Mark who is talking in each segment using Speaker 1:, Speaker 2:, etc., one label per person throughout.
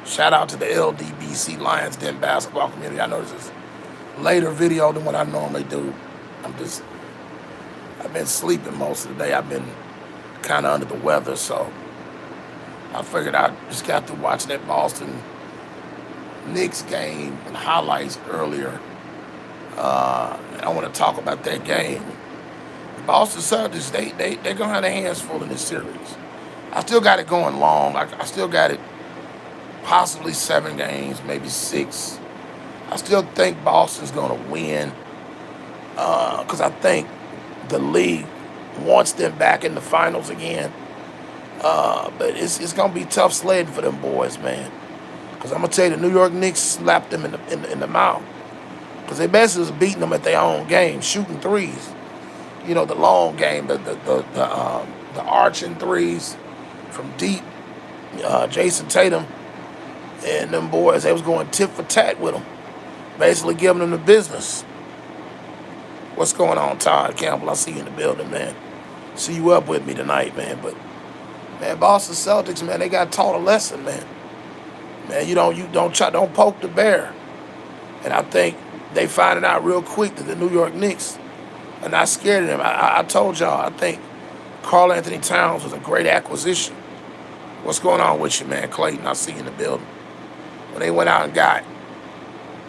Speaker 1: Shout out to the LDBC Lions Den basketball community. I know this is a later video than what I normally do. I'm just, I've been sleeping most of the day. I've been kind of under the weather, so I figured I just got through watching that Boston Knicks game and highlights earlier. And I want to talk about that game. The Boston Celtics, they're going to have their hands full in this series. I still got it going long. I still got it possibly 7 games, maybe 6. I still think Boston's going to win because I think the league wants them back in the finals again. But it's going to be tough sledding for them boys, man. Because I'm going to tell you, the New York Knicks slapped them in the mouth. Because they basically was beating them at their own game, shooting threes. You know, the long game, the arching threes from deep. Jason Tatum and them boys, they was going tit for tat with them, basically giving them the business. What's going on, Todd Campbell? I see you in the building, man. See you up with me tonight, man. But man, Boston Celtics, man, they got taught a lesson, man. Man, you don't poke the bear. And I think they finding out real quick that the New York Knicks are not scared of them. I told y'all, I think Karl Anthony Towns was a great acquisition. What's going on with you, man? Clayton, I see you in the building. When they went out and got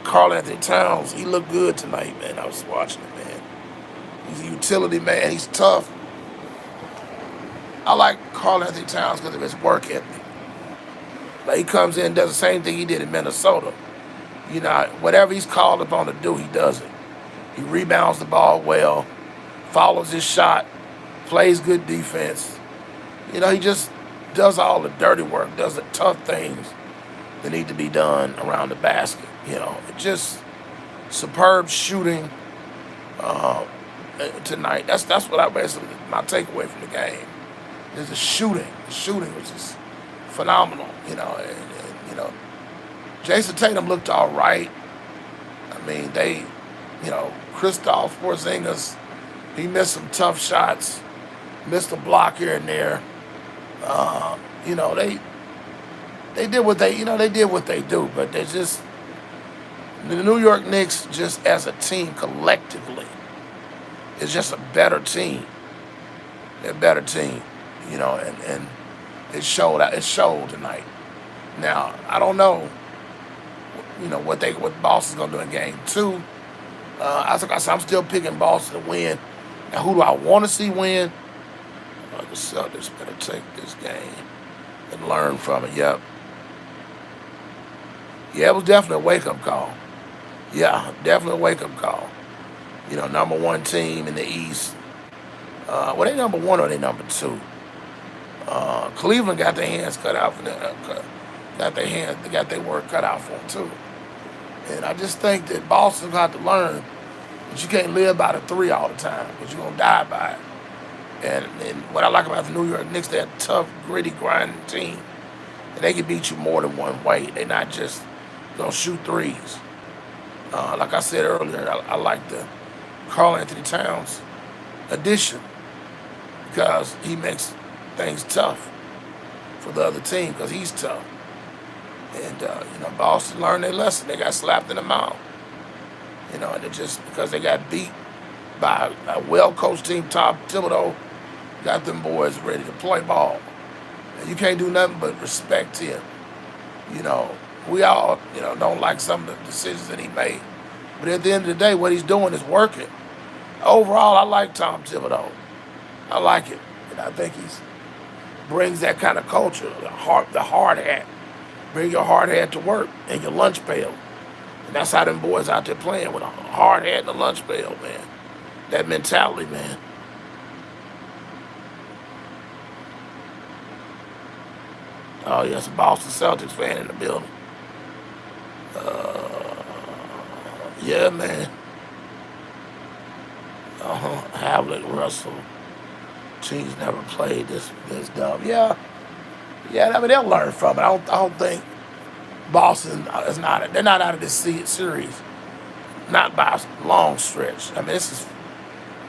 Speaker 1: Karl Anthony Towns, he looked good tonight, man. I was watching it, man. He's a utility man. He's tough. I like Karl Anthony Towns because of his work ethic. Like he comes in and does the same thing he did in Minnesota. You know, whatever he's called upon to do, he does it. He rebounds the ball well, follows his shot, plays good defense. You know, he just does all the dirty work, does the tough things that need to be done around the basket. You know, just superb shooting tonight. That's what I basically, my takeaway from the game is the shooting. The shooting was just phenomenal. You know, and you know, Jason Tatum looked all right. I mean, Kristaps Porzingis, he missed some tough shots, missed a block here and there. You know, they did what they do, but they just the New York Knicks just as a team collectively is just a better team. They're a better team, you know, and it showed tonight. Now, I don't know, you know, what Boston's gonna do in game 2. I'm still picking Boston to win. Now, who do I want to see win? The Celtics better take this game and learn from it. Yep. Yeah, it was definitely a wake-up call. Yeah, definitely a wake-up call. You know, number 1 team in the East. Well, they number 1 or they number 2? Cleveland got their hands cut out for them. They got their work cut out for them too. And I just think that Boston's got to learn that you can't live by the 3 all the time because you're gonna die by it. And what I like about the New York Knicks, they're a tough, gritty, grinding team. And they can beat you more than one way. They're not just going to shoot threes. Like I said earlier, I like the Karl Anthony Towns addition because he makes things tough for the other team because he's tough. And, you know, Boston learned their lesson. They got slapped in the mouth. You know, and it just because they got beat by a well-coached team, Tom Thibodeau, got them boys ready to play ball. And you can't do nothing but respect him. You know, we all, you know, don't like some of the decisions that he made. But at the end of the day, what he's doing is working. Overall, I like Tom Thibodeau. I like it. And I think he brings that kind of culture, the hard hat. Bring your hard hat to work and your lunch pail. And that's how them boys out there playing with a hard hat and a lunch pail, man. That mentality, man. Oh, yes, a Boston Celtics fan in the building. Yeah, man. Havlick, Russell. Teams never played this dumb. Yeah. Yeah, I mean, they'll learn from it. I don't think Boston is not. They're not out of this series. Not by a long stretch. I mean, this is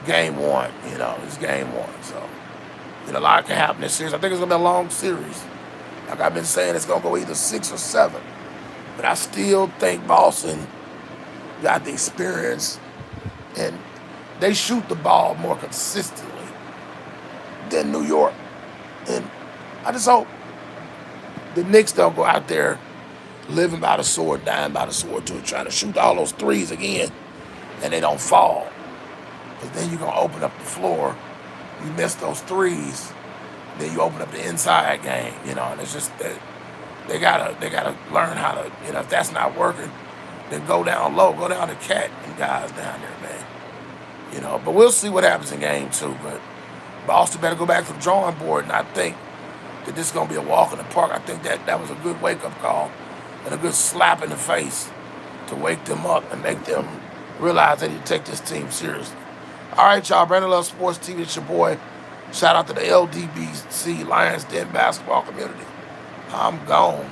Speaker 1: game 1. You know, it's game 1. So, you know, a lot can happen this series. I think it's gonna be a long series. Like I've been saying, it's going to go either 6 or 7. But I still think Boston got the experience, and they shoot the ball more consistently than New York. And I just hope the Knicks don't go out there living by the sword, dying by the sword, too, trying to shoot all those threes again, and they don't fall. Because then you're going to open up the floor. You miss those threes, then you open up the inside game, and it's just that they gotta learn how to, if that's not working, then go down low, go down to Cat and guys down there, man. But we'll see what happens in game 2. But Boston better go back to the drawing board, and I think that this is gonna be a walk in the park. I think that was a good wake-up call and a good slap in the face to wake them up and make them realize they need to take this team seriously. All right, y'all. Brandon Love Sports TV. It's your boy. Shout out to the LDBC Lions Den basketball community. I'm gone.